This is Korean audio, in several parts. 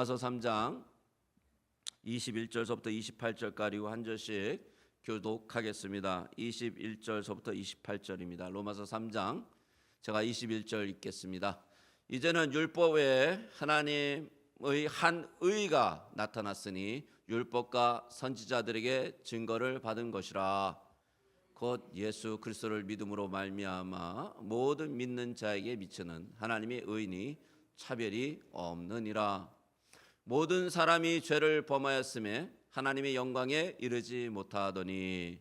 로마서 3장 21절서부터 28절까지 한 절씩 교독하겠습니다. 21절서부터 28절입니다. 로마서 3장 제가 21절 읽겠습니다. 이제는 율법 외에 하나님의 한 의가 나타났으니 율법과 선지자들에게 증거를 받은 것이라. 곧 예수 그리스도를 믿음으로 말미암아 모든 믿는 자에게 미치는 하나님의 의인이 차별이 없느니라. 모든 사람이 죄를 범하였음에 하나님의 영광에 이르지 못하더니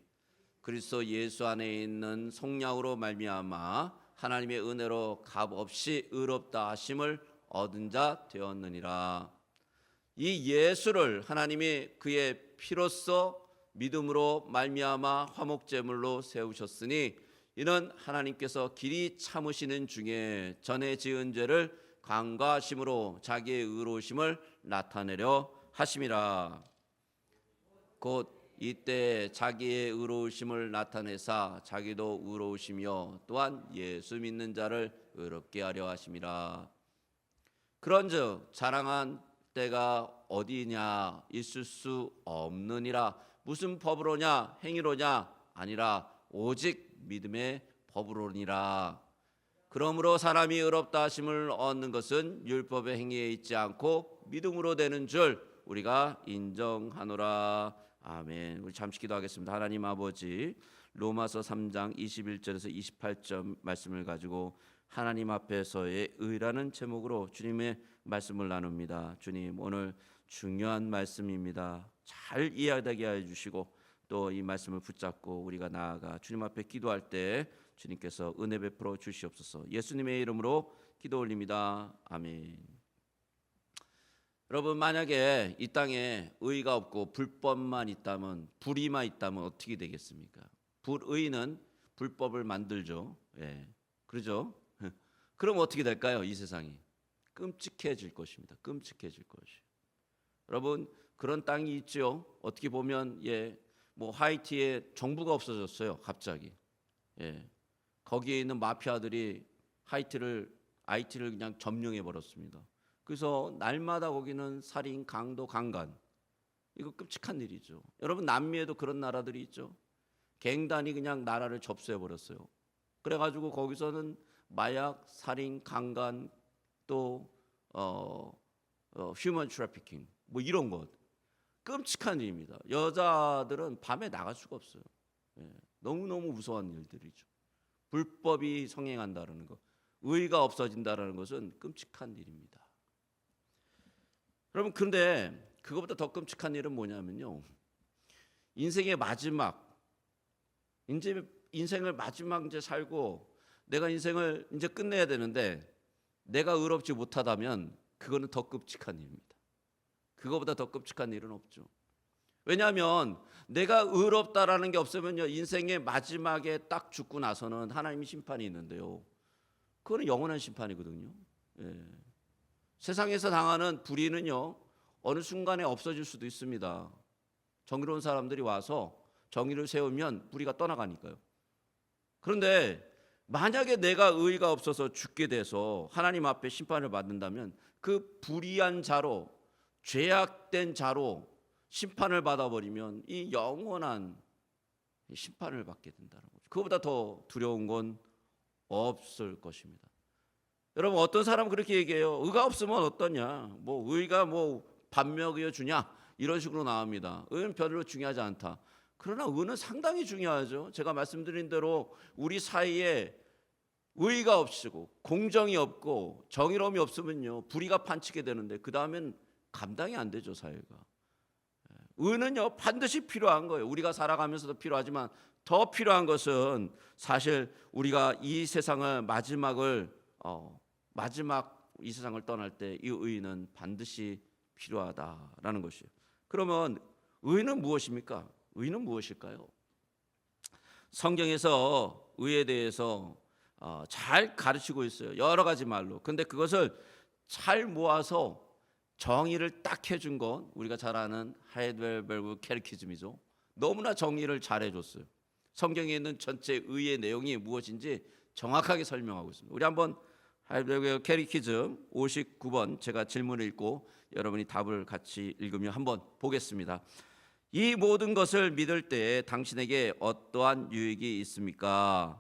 그리스도 예수 안에 있는 속량으로 말미암아 하나님의 은혜로 값없이 의롭다 하심을 얻은 자 되었느니라. 이 예수를 하나님이 그의 피로써 믿음으로 말미암아 화목제물로 세우셨으니 이는 하나님께서 길이 참으시는 중에 전에 지은 죄를 간과하심으로 자기의 의로우심을 나타내려 하심이라. 곧 이때 자기의 의로우심을 나타내사 자기도 의로우시며 또한 예수 믿는 자를 의롭게 하려 하심이라. 그런즉 자랑한 때가 어디냐 있을 수 없느니라. 무슨 법으로냐 행위로냐 아니라 오직 믿음의 법으로니라. 그러므로 사람이 의롭다 하심을 얻는 것은 율법의 행위에 있지 않고 믿음으로 되는 줄 우리가 인정하노라. 아멘. 우리 잠시 기도하겠습니다. 하나님 아버지, 로마서 3장 21절에서 28절 말씀을 가지고 하나님 앞에서의 의라는 제목으로 주님의 말씀을 나눕니다. 주님, 오늘 중요한 말씀입니다. 잘 이해되게 해주시고 또 이 말씀을 붙잡고 우리가 나아가 주님 앞에 기도할 때 주님께서 은혜 베풀어 주시옵소서. 예수님의 이름으로 기도 올립니다. 아멘. 여러분, 만약에 이 땅에 의가 없고 불법만 있다면, 불의만 있다면 어떻게 되겠습니까? 불의는 불법을 만들죠. 예, 그러죠? 그럼 어떻게 될까요? 이 세상이 끔찍해질 것입니다. 끔찍해질 것이. 여러분, 그런 땅이 있죠. 어떻게 보면 뭐 하이티에 정부가 없어졌어요. 갑자기. 거기에 있는 마피아들이 아이티를 그냥 점령해 버렸습니다. 그래서 날마다 거기는 살인, 강도, 강간. 이거 끔찍한 일이죠. 여러분, 남미에도 그런 나라들이 있죠. 갱단이 그냥 나라를 접수해 버렸어요. 그래가지고 거기서는 마약, 살인, 강간, 또 휴먼 트래피킹 뭐 이런 것 끔찍한 일입니다. 여자들은 밤에 나갈 수가 없어요. 너무너무 무서운 일들이죠. 불법이 성행한다는 것, 의가 없어진다는 것은 끔찍한 일입니다. 여러분, 그런데 그것보다 더 끔찍한 일은 뭐냐면요, 인생의 마지막, 이제 인생을 마지막 이제 살고 내가 인생을 이제 끝내야 되는데 내가 의롭지 못하다면 그거는 더 끔찍한 일입니다. 그거보다 더 끔찍한 일은 없죠. 왜냐하면 내가 의롭다라는 게 없으면요, 인생의 마지막에 딱 죽고 나서는 하나님의 심판이 있는데요, 그거는 영원한 심판이거든요. 세상에서 당하는 불의는요, 어느 순간에 없어질 수도 있습니다. 정의로운 사람들이 와서 정의를 세우면 불의가 떠나가니까요. 그런데 만약에 내가 의의가 없어서 죽게 돼서 하나님 앞에 심판을 받는다면 그 불의한 자로, 죄악된 자로 심판을 받아버리면 이 영원한 심판을 받게 된다는 거죠. 그거보다 더 두려운 건 없을 것입니다. 여러분, 어떤 사람은 그렇게 얘기해요. 의가 없으면 어떠냐, 뭐 의가 뭐 반명이어 주냐, 이런 식으로 나옵니다. 의는 별로 중요하지 않다. 그러나 의는 상당히 중요하죠. 제가 말씀드린 대로 우리 사이에 의가 없이고 공정이 없고 정의로움이 없으면요, 불의가 판치게 되는데 그 다음엔 감당이 안 되죠, 사회가. 의는요, 반드시 필요한 거예요. 우리가 살아가면서도 필요하지만 더 필요한 것은 사실 우리가 이 세상을 마지막 이 세상을 떠날 때 이 의는 반드시 필요하다라는 것이에요. 그러면 의는 무엇입니까? 의는 무엇일까요? 성경에서 의에 대해서 잘 가르치고 있어요. 여러 가지 말로. 근데 그것을 잘 모아서 정의를 딱 해준 건 우리가 잘 아는 하이델베르그 캐테키즘이죠. 너무나 정의를 잘 해줬어요. 성경에 있는 전체 의의 내용이 무엇인지 정확하게 설명하고 있습니다. 우리 한번 하이델베르 캐리키즘 59번 제가 질문을 읽고 여러분이 답을 같이 읽으며 한번 보겠습니다. 이 모든 것을 믿을 때 당신에게 어떠한 유익이 있습니까?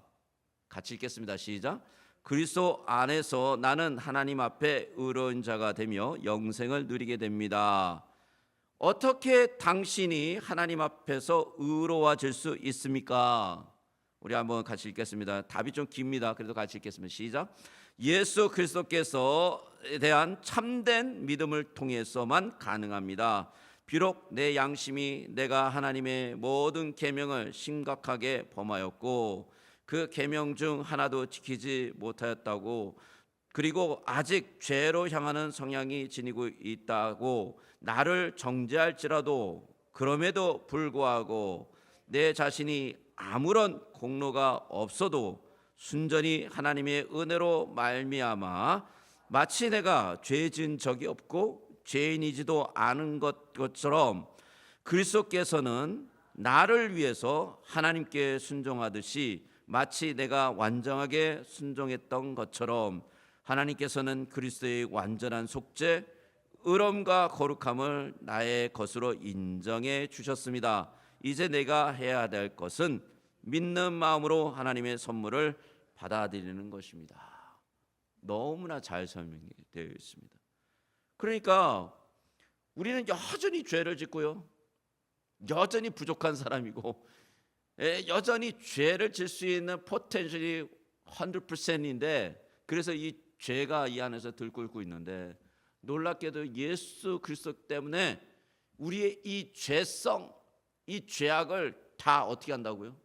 같이 읽겠습니다. 시작. 그리스도 안에서 나는 하나님 앞에 의로운 자가 되며 영생을 누리게 됩니다. 어떻게 당신이 하나님 앞에서 의로워질 수 있습니까? 우리 한번 같이 읽겠습니다. 답이 좀 깁니다. 그래도 같이 읽겠습니다. 시작. 예수 그리스도께서에 대한 참된 믿음을 통해서만 가능합니다. 비록 내 양심이 내가 하나님의 모든 계명을 심각하게 범하였고 그 계명 중 하나도 지키지 못하였다고, 그리고 아직 죄로 향하는 성향이 지니고 있다고 나를 정죄할지라도, 그럼에도 불구하고 내 자신이 아무런 공로가 없어도 순전히 하나님의 은혜로 말미암아 마치 내가 죄 지은 적이 없고 죄인이지도 않은 것처럼 그리스도께서는 나를 위해서 하나님께 순종하듯이 마치 내가 완전하게 순종했던 것처럼 하나님께서는 그리스도의 완전한 속죄, 의로움과 거룩함을 나의 것으로 인정해 주셨습니다. 이제 내가 해야 될 것은 믿는 마음으로 하나님의 선물을 받아들이는 것입니다. 너무나 잘 설명되어 있습니다. 그러니까 우리는 여전히 죄를 짓고요, 여전히 부족한 사람이고, 여전히 죄를 질 수 있는 포텐셜이 100%인데, 그래서 이 죄가 이 안에서 들끓고 있는데, 놀랍게도 예수 그리스도 때문에 우리의 이 죄성, 이 죄악을 다 어떻게 한다고요?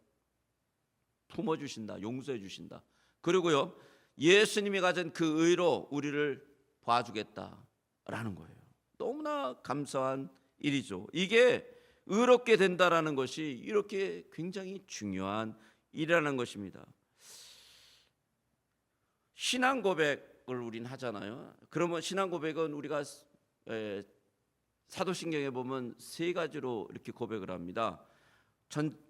품어주신다, 용서해 주신다. 그리고요, 예수님이 가진 그 의로 우리를 봐주겠다라는 거예요. 너무나 감사한 일이죠. 이게 의롭게 된다라는 것이 이렇게 굉장히 중요한 일이라는 것입니다. 신앙 고백을 우린 하잖아요. 그러면 신앙 고백은 우리가 사도신경에 보면 세 가지로 이렇게 고백을 합니다.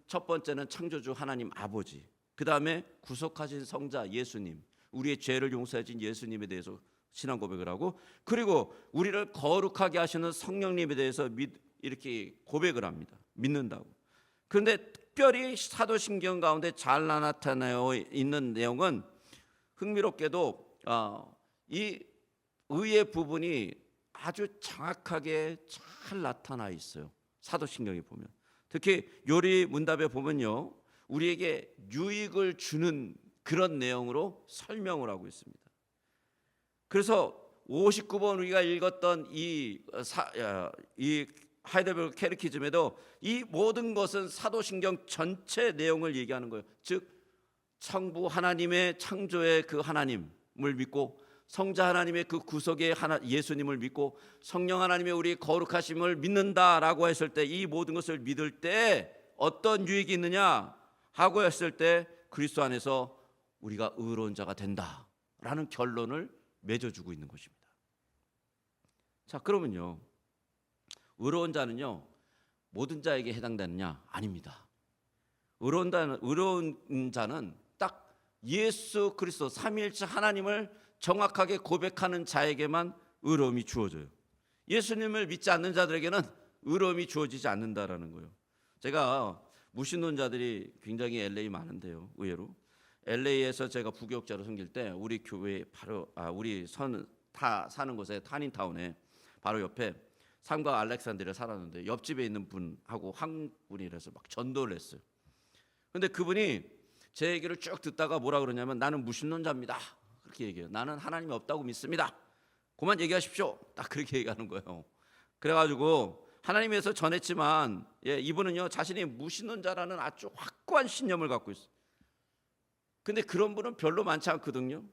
첫 번째는 창조주 하나님 아버지, 그 다음에 구속하신 성자 예수님, 우리의 죄를 용서해 준 예수님에 대해서 신앙 고백을 하고, 그리고 우리를 거룩하게 하시는 성령님에 대해서 이렇게 고백을 합니다. 믿는다고. 그런데 특별히 사도신경 가운데 잘 나타나어 있는 내용은 흥미롭게도 이 의의 부분이 아주 정확하게 잘 나타나 있어요. 사도신경에 보면. 특히 요리 문답에 보면요, 우리에게 유익을 주는 그런 내용으로 설명을 하고 있습니다. 그래서 59번 우리가 읽었던 이 하이델베르 캐리키즘에도 이 모든 것은 사도신경 전체 내용을 얘기하는 거예요. 즉 성부 하나님의 창조의 그 하나님을 믿고, 성자 하나님의 그 구속의 예수님을 믿고, 성령 하나님의 우리 거룩하심을 믿는다라고 했을 때, 이 모든 것을 믿을 때 어떤 유익이 있느냐 하고 했을 때 그리스도 안에서 우리가 의로운 자가 된다라는 결론을 맺어주고 있는 것입니다. 자, 그러면요, 의로운 자는요 모든 자에게 해당되느냐? 아닙니다. 의로운 자는 딱 예수 그리스도 삼위일체 하나님을 정확하게 고백하는 자에게만 의로움이 주어져요. 예수님을 믿지 않는 자들에게는 의로움이 주어지지 않는다라는 거예요. 제가 무신론자들이 굉장히 LA 많은데요, 의외로 LA에서 제가 부교육자로 섬길 때 우리 교회 바로 우리 사는 곳에 타닌타운에 바로 옆에 삼각 알렉산드리아 살았는데, 옆집에 있는 분하고 한국분이라서 막 전도를 했어요. 근데 그분이 제 얘기를 쭉 듣다가 뭐라 그러냐면, 나는 무신론자입니다. 그렇게 얘기해요. 나는 하나님이 없다고 믿습니다. 그만 얘기하십시오. 딱 그렇게 얘기하는 거예요. 그래가지고 하나님에서 전했지만 이분은요 자신이 무신론자라는 아주 확고한 신념을 갖고 있어요. 근데 그런 분은 별로 많지 않거든요.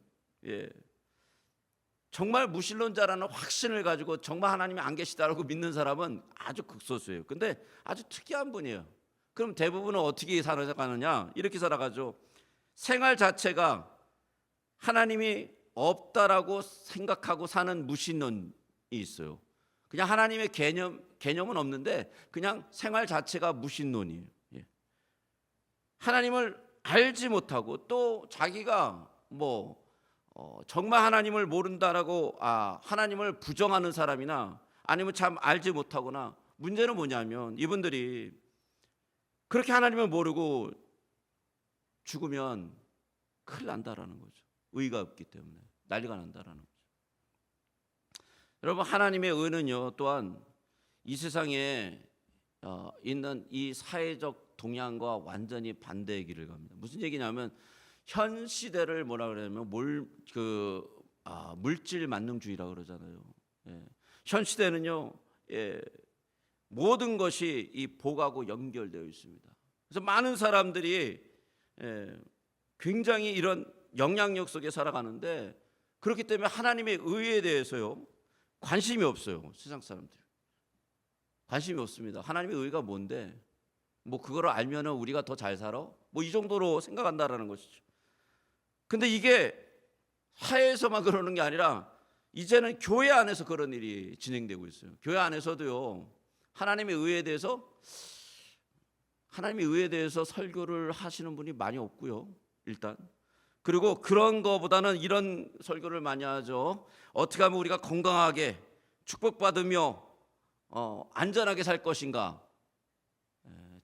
정말 무신론자라는 확신을 가지고 정말 하나님이 안 계시다라고 믿는 사람은 아주 극소수예요. 근데 아주 특이한 분이에요. 그럼 대부분은 어떻게 살아가느냐? 이렇게 살아가죠. 생활 자체가 하나님이 없다라고 생각하고 사는 무신론이 있어요. 그냥 하나님의 개념은 없는데 그냥 생활 자체가 무신론이에요. 하나님을 알지 못하고 또 자기가 정말 하나님을 모른다라고 하나님을 부정하는 사람이나 아니면 참 알지 못하거나, 문제는 뭐냐면 이분들이 그렇게 하나님을 모르고 죽으면 큰일 난다라는 거죠. 의가 없기 때문에 난리가 난다라는 거죠. 여러분, 하나님의 의는요, 또한 이 세상에 있는 이 사회적 동향과 완전히 반대의 길을 갑니다. 무슨 얘기냐면 현 시대를 뭐라 그러냐면 물질 만능주의라고 그러잖아요. 예. 현 시대는요, 모든 것이 이 복하고 연결되어 있습니다. 그래서 많은 사람들이 굉장히 이런 영향력 속에 살아가는데, 그렇기 때문에 하나님의 의에 대해서요 관심이 없어요. 세상 사람들이 관심이 없습니다. 하나님의 의가 뭔데, 뭐 그거를 알면은 우리가 더 잘 살아? 뭐 이 정도로 생각한다라는 것이죠. 근데 이게 사회에서만 그러는 게 아니라 이제는 교회 안에서 그런 일이 진행되고 있어요. 교회 안에서도요, 하나님의 의에 대해서 설교를 하시는 분이 많이 없고요, 일단. 그리고 그런 거보다는 이런 설교를 많이 하죠. 어떻게 하면 우리가 건강하게 축복받으며 안전하게 살 것인가,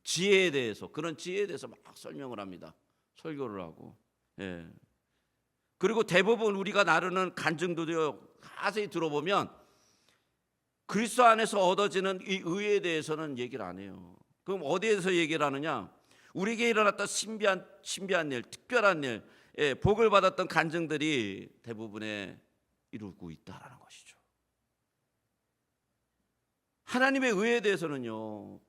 지혜에 대해서, 그런 지혜에 대해서 막 설명을 합니다. 설교를 하고. 그리고 대부분 우리가 나르는 간증도요, 자세히 들어보면 그리스도 안에서 얻어지는 이 의에 대해서는 얘기를 안 해요. 그럼 어디에서 얘기를 하느냐? 우리에게 일어났던 신비한 일, 특별한 일, 복을 받았던 간증들이 대부분에 이루고 있다라는 것이죠. 하나님의 의에 대해서는요,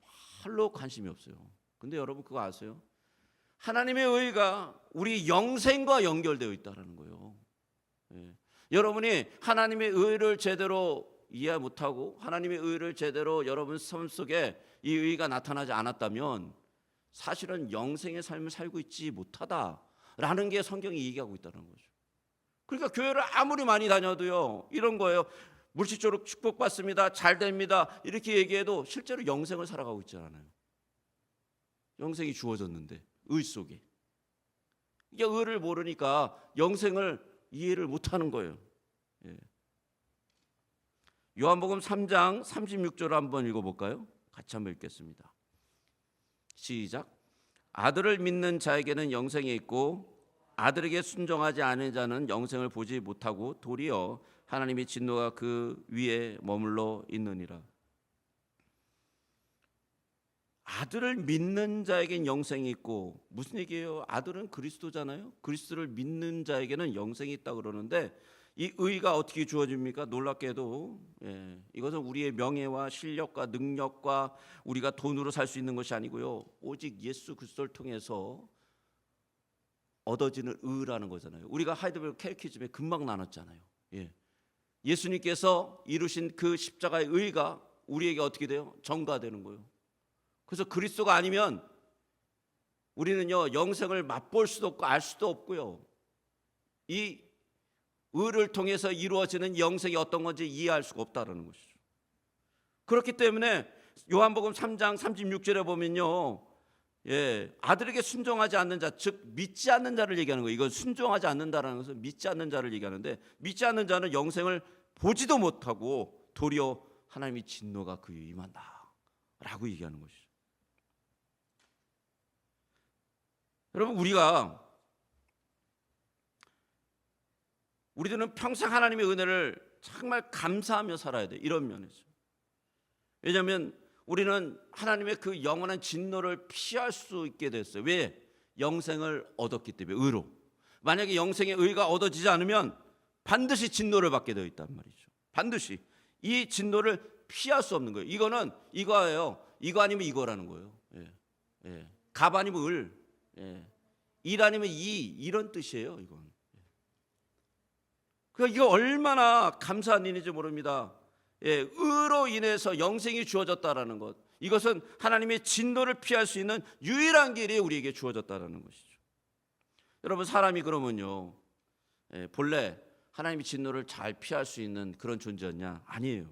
별로 관심이 없어요. 근데 여러분 그거 아세요? 하나님의 의가 우리 영생과 연결되어 있다는 거예요. 여러분이 하나님의 의를 제대로 이해 못하고 하나님의 의를 제대로 여러분 삶 속에 이 의가 나타나지 않았다면 사실은 영생의 삶을 살고 있지 못하다라는 게 성경이 얘기하고 있다는 거죠. 그러니까 교회를 아무리 많이 다녀도요, 이런 거예요. 물질적으로 축복받습니다, 잘 됩니다, 이렇게 얘기해도 실제로 영생을 살아가고 있지 않아요. 영생이 주어졌는데 의 속에. 이게 의를 모르니까 영생을 이해를 못하는 거예요. 요한복음 3장 36절을 한번 읽어볼까요? 같이 한번 읽겠습니다. 시작. 아들을 믿는 자에게는 영생이 있고 아들에게 순종하지 않은 자는 영생을 보지 못하고 도리어 하나님의 진노가 그 위에 머물러 있느니라. 아들을 믿는 자에게는 영생이 있고, 무슨 얘기예요? 아들은 그리스도잖아요. 그리스도를 믿는 자에게는 영생이 있다 그러는데, 이 의가 어떻게 주어집니까? 놀랍게도 이것은 우리의 명예와 실력과 능력과 우리가 돈으로 살 수 있는 것이 아니고요, 오직 예수 그리스도를 통해서 얻어지는 의라는 거잖아요. 우리가 하이드벨 캐티키즘에 금방 나눴잖아요. 예수님께서 이루신 그 십자가의 의가 우리에게 어떻게 돼요? 전가되는 거예요. 그래서 그리스도가 아니면 우리는요, 영생을 맛볼 수도 없고 알 수도 없고요, 이 의를 통해서 이루어지는 영생이 어떤 건지 이해할 수가 없다는 것이죠. 그렇기 때문에 요한복음 3장 36절에 보면요, 아들에게 순종하지 않는 자, 즉 믿지 않는 자를 얘기하는 거예요. 이건 순종하지 않는다라는 것은 믿지 않는 자를 얘기하는데, 믿지 않는 자는 영생을 보지도 못하고 도리어 하나님의 진노가 그 위에 임한다라고 얘기하는 것이죠. 여러분, 우리들은 평생 하나님의 은혜를 정말 감사하며 살아야 돼. 이런 면에서. 왜냐하면 우리는 하나님의 그 영원한 진노를 피할 수 있게 됐어요. 왜? 영생을 얻었기 때문에, 의로. 만약에 영생의 의가 얻어지지 않으면 반드시 진노를 받게 되어 있단 말이죠. 반드시 이 진노를 피할 수 없는 거예요. 이거는 이거예요. 이거 아니면 이거라는 거예요. 갑 아니면 을, 일 아니면 이런 뜻이에요. 이건. 그러니까 이거 얼마나 감사한 일인지 모릅니다. 의로 인해서 영생이 주어졌다라는 것, 이것은 하나님의 진노를 피할 수 있는 유일한 길이 우리에게 주어졌다라는 것이죠. 여러분, 사람이 그러면요, 본래 하나님의 진노를 잘 피할 수 있는 그런 존재였냐? 아니에요.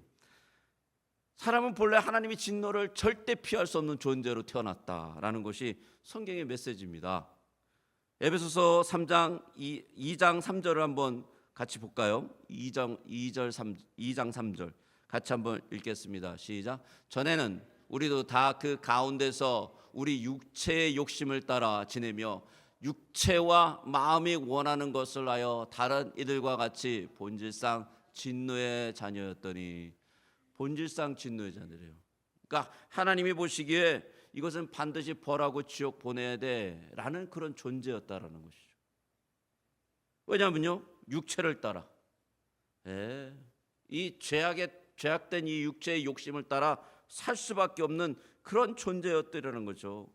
사람은 본래 하나님의 진노를 절대 피할 수 없는 존재로 태어났다라는 것이 성경의 메시지입니다. 에베소서 3장 2장 3절을 한번 같이 볼까요? 2장 3절 같이 한번 읽겠습니다. 시작. 전에는 우리도 다 그 가운데서 우리 육체의 욕심을 따라 지내며 육체와 마음이 원하는 것을 하여 다른 이들과 같이 본질상 진노의 자녀였더니. 본질상 진노의 자녀래요. 그러니까 하나님이 보시기에 이것은 반드시 벌하고 지옥 보내야 돼라는 그런 존재였다라는 것이죠. 왜냐하면요, 육체를 따라, 이 죄악된 이 육체의 욕심을 따라 살 수밖에 없는 그런 존재였다라는 거죠.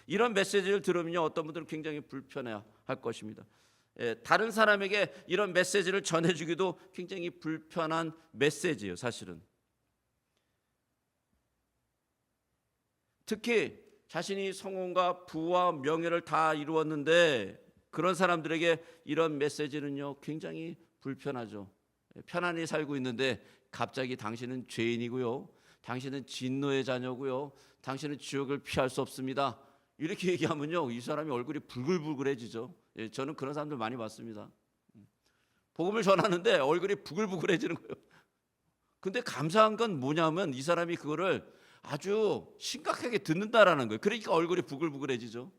이런 메시지를 들으면요, 어떤 분들은 굉장히 불편해할 것입니다. 다른 사람에게 이런 메시지를 전해주기도 굉장히 불편한 메시지예요, 사실은. 특히 자신이 성공과 부와 명예를 다 이루었는데 그런 사람들에게 이런 메시지는요, 굉장히 불편하죠. 편안히 살고 있는데 갑자기 당신은 죄인이고요, 당신은 진노의 자녀고요, 당신은 지옥을 피할 수 없습니다, 이렇게 얘기하면요, 이 사람이 얼굴이 부글부글해지죠. 저는 그런 사람들 많이 봤습니다. 복음을 전하는데 얼굴이 부글부글해지는 거예요. 근데 감사한 건 뭐냐면 이 사람이 그거를 아주 심각하게 듣는다라는 거예요. 그러니까 얼굴이 부글부글해지죠.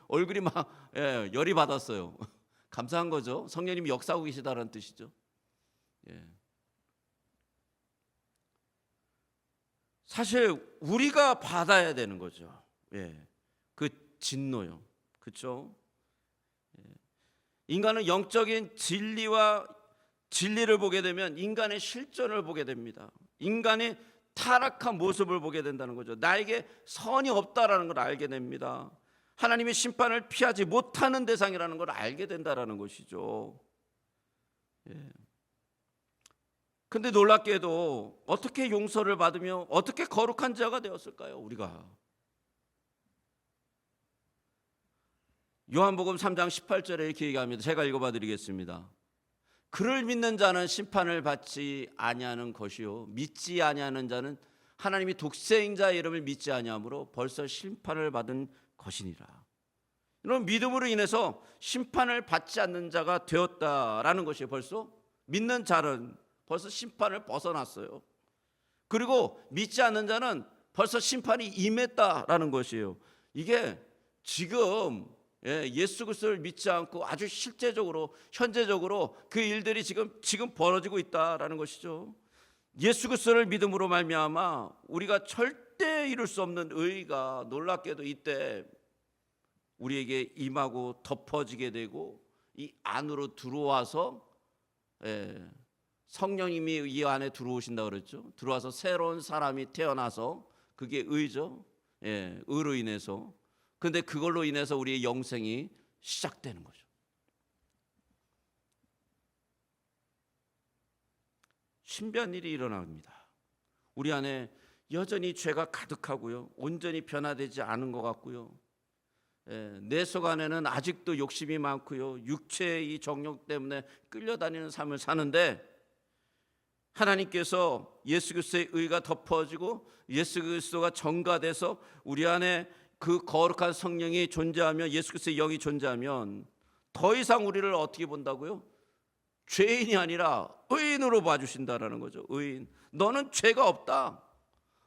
얼굴이 막 열이 받았어요. 감사한 거죠. 성령님이 역사하고 계시다는 뜻이죠. 사실 우리가 받아야 되는 거죠. 그 진노요. 그렇죠? 인간은 영적인 진리를 보게 되면 인간의 실존을 보게 됩니다. 인간의 타락한 모습을 보게 된다는 거죠. 나에게 선이 없다라는 걸 알게 됩니다. 하나님의 심판을 피하지 못하는 대상이라는 걸 알게 된다라는 것이죠. 근데 놀랍게도 어떻게 용서를 받으며 어떻게 거룩한 자가 되었을까요? 우리가 요한복음 3장 18절에 이렇게 얘기합니다. 제가 읽어봐 드리겠습니다. 그를 믿는 자는 심판을 받지 아니하는 것이요 믿지 아니하는 자는 하나님이 독생자의 이름을 믿지 아니하므로 벌써 심판을 받은 것이니라. 이런 믿음으로 인해서 심판을 받지 않는 자가 되었다라는 것이 벌써 믿는 자는 벌써 심판을 벗어났어요. 그리고 믿지 않는 자는 벌써 심판이 임했다라는 것이에요. 이게 지금 예수 그리스도를 믿지 않고 아주 실제적으로 현재적으로 그 일들이 지금 벌어지고 있다라는 것이죠. 예수 그리스도를 믿음으로 말미암아 우리가 절대 이룰 수 없는 의가 놀랍게도 이때 우리에게 임하고 덮어지게 되고 이 안으로 들어와서 성령님이 이 안에 들어오신다 그랬죠. 들어와서 새로운 사람이 태어나서 그게 의죠. 의로 인해서. 근데 그걸로 인해서 우리의 영생이 시작되는 거죠. 신비한 일이 일어납니다. 우리 안에 여전히 죄가 가득하고요, 온전히 변화되지 않은 것 같고요, 내 속 안에는 아직도 욕심이 많고요, 육체의 이 정욕 때문에 끌려다니는 삶을 사는데 하나님께서 예수 그리스도의 의가 덮어지고 예수 그리스도가 전가돼서 우리 안에 그 거룩한 성령이 존재하며 예수 그리스도의 영이 존재하면 더 이상 우리를 어떻게 본다고요? 죄인이 아니라 의인으로 봐주신다라는 거죠. 의인. 너는 죄가 없다,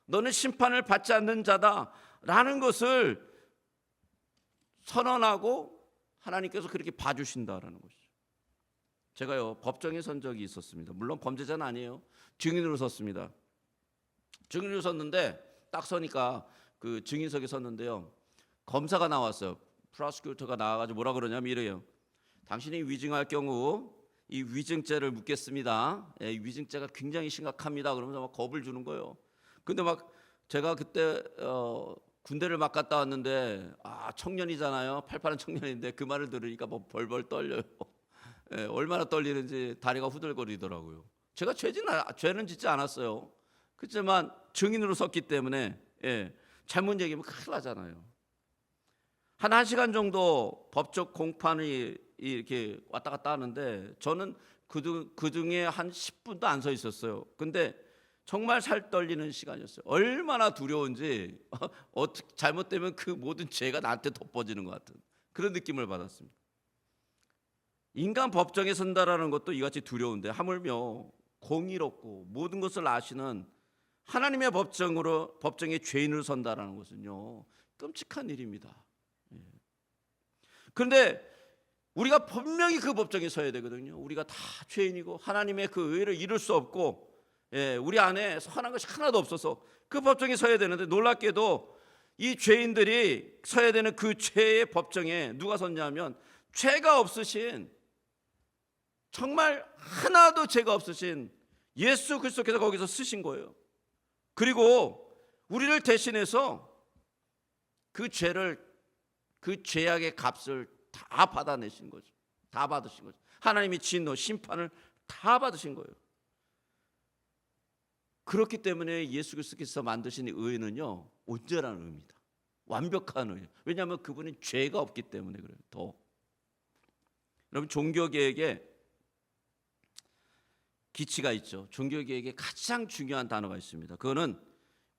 너는 심판을 받지 않는 자다라는 것을 선언하고 하나님께서 그렇게 봐주신다라는 것이죠. 제가요, 법정에 선 적이 있었습니다. 물론 범죄자는 아니에요. 증인으로 섰습니다. 증인으로 섰는데 딱 서니까 그 증인석에 섰는데요, 검사가 나왔어요. 프로시큐터가 나와가지고 뭐라 그러냐면 이래요. 당신이 위증할 경우 이 위증죄를 묻겠습니다. 위증죄가 굉장히 심각합니다. 그러면서 막 겁을 주는 거예요. 근데 막 제가 그때 군대를 막 갔다 왔는데 청년이잖아요. 팔팔한 청년인데 그 말을 들으니까 뭐 벌벌 떨려요. 얼마나 떨리는지 다리가 후들거리더라고요. 제가 죄는 짓지 않았어요. 그렇지만 증인으로 섰기 때문에 잘못 얘기하면 큰일 나잖아요. 한 1시간 정도 법적 공판이 이렇게 왔다 갔다 하는데 저는 그 중에 한 10분도 안 서 있었어요. 근데 정말 살 떨리는 시간이었어요. 얼마나 두려운지 잘못되면 그 모든 죄가 나한테 덮어지는 것 같은 그런 느낌을 받았습니다. 인간 법정에 선다라는 것도 이같이 두려운데 하물며 공의롭고 모든 것을 아시는 하나님의 법정에 죄인으로 선다라는 것은요, 끔찍한 일입니다. 그런데 우리가 분명히 그 법정에 서야 되거든요. 우리가 다 죄인이고 하나님의 그 의를 이룰 수 없고, 우리 안에 선한 것이 하나도 없어서 그 법정에 서야 되는데, 놀랍게도 이 죄인들이 서야 되는 그 죄의 법정에 누가 섰냐면 죄가 없으신, 정말 하나도 죄가 없으신 예수 그리스도께서 거기서 쓰신 거예요. 그리고 우리를 대신해서 그 죄악의 값을 다 받아내신 거죠. 다 받으신 거죠. 하나님이 진노, 심판을 다 받으신 거예요. 그렇기 때문에 예수 그리스도께서 만드신 의는요, 온전한 의입니다. 완벽한 의예요. 왜냐하면 그분은 죄가 없기 때문에 그래요. 더 여러분, 종교개혁에 기치가 있죠. 종교개혁에 가장 중요한 단어가 있습니다. 그거는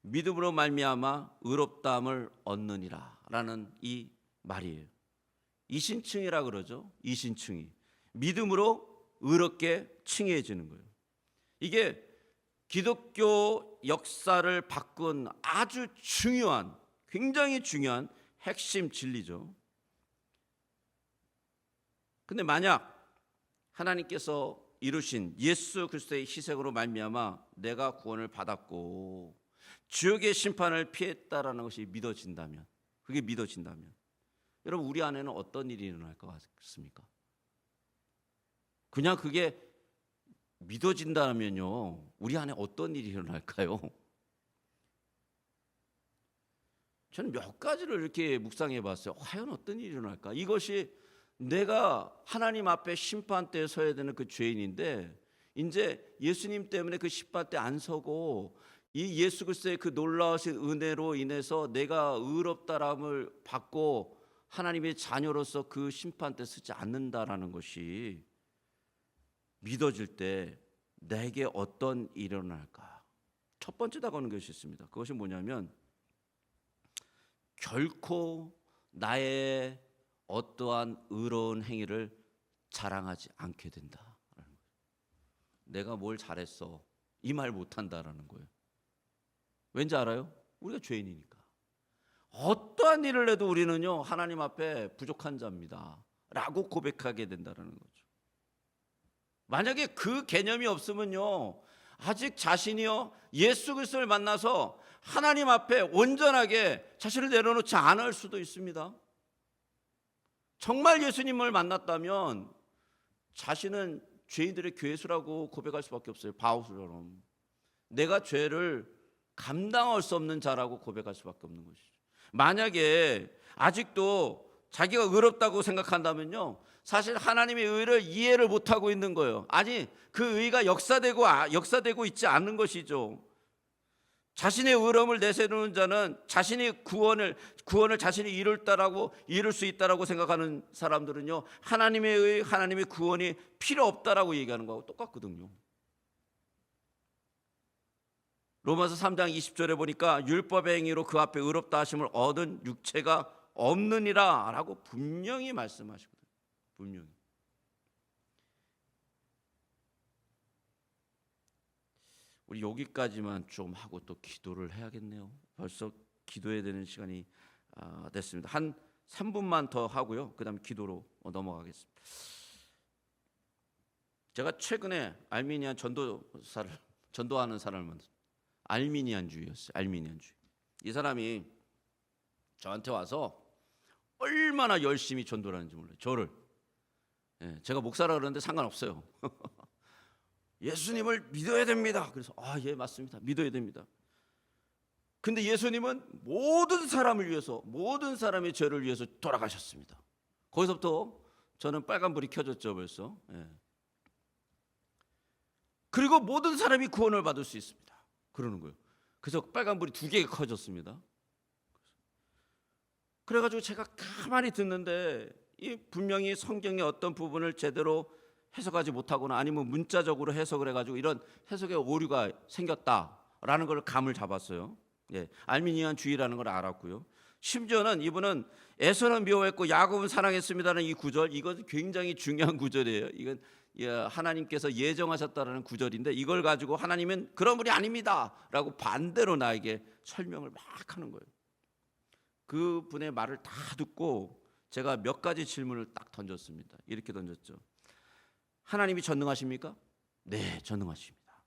믿음으로 말미암아 의롭다함을 얻느니라 라는 이 말이에요. 이신층이라 그러죠. 이신층이 믿음으로 의롭게 칭해지는 거예요. 이게 기독교 역사를 바꾼 아주 중요한, 굉장히 중요한 핵심 진리죠. 근데 만약 하나님께서 이루신 예수 그리스도의 희생으로 말미암아 내가 구원을 받았고 지옥의 심판을 피했다라는 것이 믿어진다면, 그게 믿어진다면, 여러분, 우리 안에는 어떤 일이 일어날 것 같습니까? 그냥 그게 믿어진다면요, 우리 안에 어떤 일이 일어날까요? 저는 몇 가지를 이렇게 묵상해 봤어요. 과연 어떤 일이 일어날까? 이것이 내가 하나님 앞에 심판대에 서야 되는 그 죄인인데, 이제 예수님 때문에 그 심판대 안 서고 이 예수 그리스도의 그 놀라우신 은혜로 인해서 내가 의롭다람을 받고 하나님의 자녀로서 그 심판대 서지 않는다라는 것이 믿어질 때 내게 어떤 일이 일어날까? 첫 번째 다가오는 것이 있습니다. 그것이 뭐냐면, 결코 나의 어떠한 의로운 행위를 자랑하지 않게 된다. 내가 뭘 잘했어, 이 말 못한다라는 거예요. 왠지 알아요? 우리가 죄인이니까. 어떠한 일을 해도 우리는요, 하나님 앞에 부족한 자입니다 라고 고백하게 된다는 거죠. 만약에 그 개념이 없으면요, 아직 자신이요 예수 그리스도를 만나서 하나님 앞에 온전하게 자신을 내려놓지 않을 수도 있습니다. 정말 예수님을 만났다면 자신은 죄인들의 괴수라고 고백할 수밖에 없어요. 바울처럼 내가 죄를 감당할 수 없는 자라고 고백할 수밖에 없는 것이죠. 만약에 아직도 자기가 의롭다고 생각한다면요, 사실 하나님의 의를 이해를 못하고 있는 거예요. 아니, 그 의가 역사되고 있지 않는 것이죠. 자신의 의로움을 내세우는 자는 자신이 구원을 자신이 이룰 수 있다라고 생각하는 사람들은요, 하나님의 의, 하나님의 구원이 필요 없다라고 얘기하는 거하고 똑같거든요. 로마서 3장 20절에 보니까 율법의 행위로 그 앞에 의롭다 하심을 얻은 육체가 없느니라 라고 분명히 말씀하시거든요. 분명히. 우리 여기까지만 좀 하고 또 기도를 해야겠네요. 벌써 기도해야 되는 시간이 됐습니다. 한 3분만 더 하고요, 그 다음 기도로 넘어가겠습니다. 제가 최근에 알미니안 전도하는 사람을 만났어요. 알미니안주의였어요. 알미니안주의. 이 사람이 저한테 와서 얼마나 열심히 전도를 하는지 몰라요. 저를. 제가 목사라 그러는데 상관없어요. 예수님을 믿어야 됩니다. 그래서 예, 맞습니다. 믿어야 됩니다. 근데 예수님은 모든 사람을 위해서, 모든 사람의 죄를 위해서 돌아가셨습니다. 거기서부터 저는 빨간불이 켜졌죠, 벌써. 그리고 모든 사람이 구원을 받을 수 있습니다. 그러는 거예요. 그래서 빨간불이 2개가 켜졌습니다. 그래가지고 제가 가만히 듣는데, 이 분명히 성경의 어떤 부분을 제대로 해석하지 못하거나 아니면 문자적으로 해석을 해가지고 이런 해석의 오류가 생겼다라는 걸 감을 잡았어요. 알미니안주의라는 걸 알았고요. 심지어는 이분은 에서는 미워했고 야곱은 사랑했습니다는 이 구절, 이건 굉장히 중요한 구절이에요. 이건 하나님께서 예정하셨다라는 구절인데 이걸 가지고 하나님은 그런 분이 아닙니다라고 반대로 나에게 설명을 막 하는 거예요. 그 분의 말을 다 듣고 제가 몇 가지 질문을 딱 던졌습니다. 이렇게 던졌죠. 하나님이 전능하십니까? 네, 전능하십니다.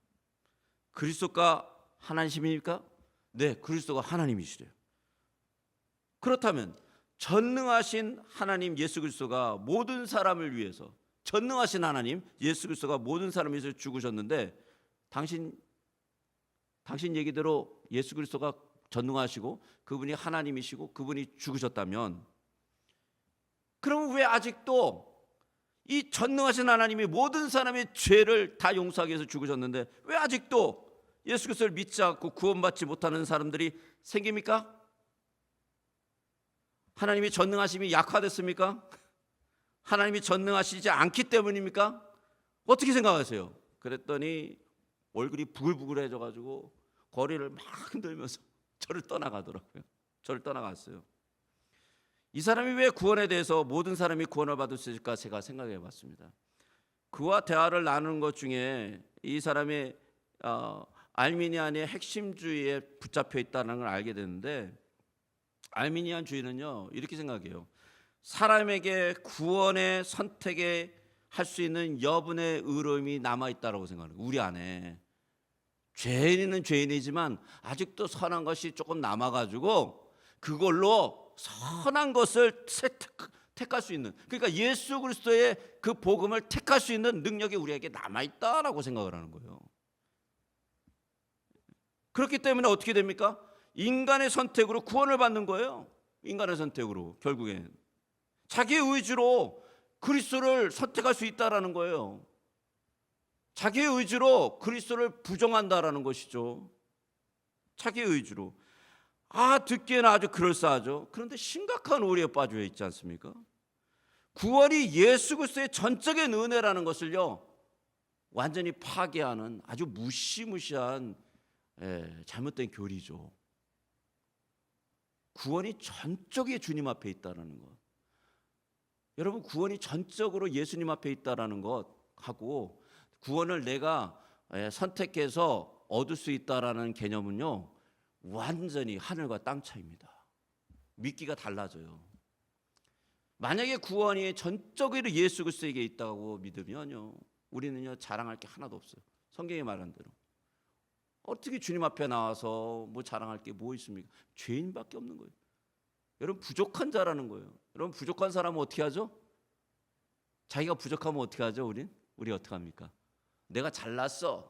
그리스도가 하나님입니까? 네, 그리스도가 하나님이시래요. 그렇다면 전능하신 하나님 예수 그리스도가 모든 사람을 위해서, 전능하신 하나님 예수 그리스도가 모든 사람을 위해서 죽으셨는데 당신 얘기대로 예수 그리스도가 전능하시고 그분이 하나님이시고 그분이 죽으셨다면, 그럼 왜 아직도 이 전능하신 하나님이 모든 사람의 죄를 다 용서하기 위해서 죽으셨는데 왜 아직도 예수 그리스도를 믿지 않고 구원받지 못하는 사람들이 생깁니까? 하나님이 전능하심이 약화됐습니까? 하나님이 전능하시지 않기 때문입니까? 어떻게 생각하세요? 그랬더니 얼굴이 부글부글해져 가지고 거리를 막 흔들면서 저를 떠나가더라고요. 저를 떠나갔어요. 이 사람이 왜 구원에 대해서 모든 사람이 구원을 받을 수 있을까 제가 생각해 봤습니다. 그와 대화를 나누는 것 중에 이 사람이 알미니안의 핵심주의에 붙잡혀 있다는 걸 알게 됐는데, 알미니안 주의는요 이렇게 생각해요. 사람에게 구원의 선택에 할 수 있는 여분의 의로움이 남아있다고 생각해요. 우리 안에 죄인은 죄인이지만 아직도 선한 것이 조금 남아가지고 그걸로 선한 것을 택할 수 있는, 그러니까 예수 그리스도의 그 복음을 택할 수 있는 능력이 우리에게 남아있다라고 생각을 하는 거예요. 그렇기 때문에 어떻게 됩니까? 인간의 선택으로 구원을 받는 거예요. 인간의 선택으로 결국엔 자기의 의지로 그리스도를 선택할 수 있다라는 거예요. 자기의 의지로 그리스도를 부정한다라는 것이죠. 자기의 의지로. 듣기에는 아주 그럴싸하죠. 그런데 심각한 오해에 빠져 있지 않습니까? 구원이 예수 그리스도의 전적인 은혜라는 것을요 완전히 파괴하는 아주 무시무시한 잘못된 교리죠. 구원이 전적이 주님 앞에 있다는 것. 여러분, 구원이 전적으로 예수님 앞에 있다는 것하고 구원을 내가 선택해서 얻을 수 있다는 개념은요 완전히 하늘과 땅 차이입니다. 믿기가 달라져요. 만약에 구원이 전적으로 예수 그리스도에게 있다고 믿으면요 우리는요 자랑할 게 하나도 없어요. 성경이 말한 대로 어떻게 주님 앞에 나와서 뭐 자랑할 게 뭐 있습니까? 죄인밖에 없는 거예요. 여러분, 부족한 자라는 거예요. 여러분, 부족한 사람은 어떻게 하죠? 자기가 부족하면 어떻게 하죠? 우리 어떻게 합니까? 내가 잘났어,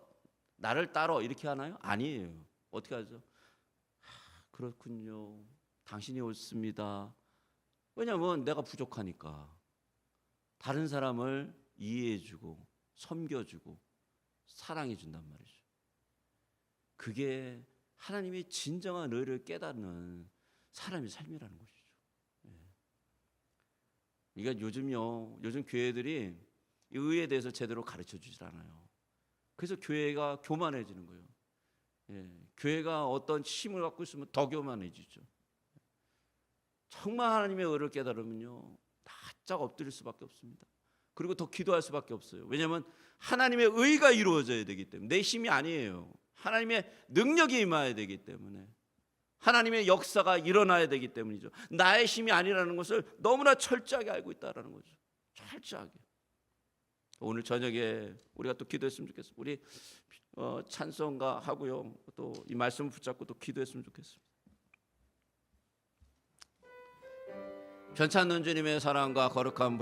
나를 따러, 이렇게 하나요? 아니에요. 어떻게 하죠? 그렇군요, 당신이 옳습니다. 왜냐하면 내가 부족하니까 다른 사람을 이해해주고 섬겨주고 사랑해준단 말이죠. 그게 하나님의 진정한 의를 깨닫는 사람의 삶이라는 것이죠. 그러니까 요즘 교회들이 의에 대해서 제대로 가르쳐 주질 않아요. 그래서 교회가 교만해지는 거예요. 교회가 어떤 힘을 갖고 있으면 더 교만해지죠. 정말 하나님의 의를 깨달으면요 바짝 엎드릴 수밖에 없습니다. 그리고 더 기도할 수밖에 없어요. 왜냐하면 하나님의 의가 이루어져야 되기 때문에, 내 힘이 아니에요. 하나님의 능력이 임해야 되기 때문에, 하나님의 역사가 일어나야 되기 때문이죠. 나의 힘이 아니라는 것을 너무나 철저하게 알고 있다는 거죠. 철저하게. 오늘 저녁에 우리가 또 기도했으면 좋겠습니다. 우리 찬송가 하고요 또 이 말씀을 붙잡고 또 기도했으면 좋겠습니다. 편찮는 주님의 사랑과 거룩한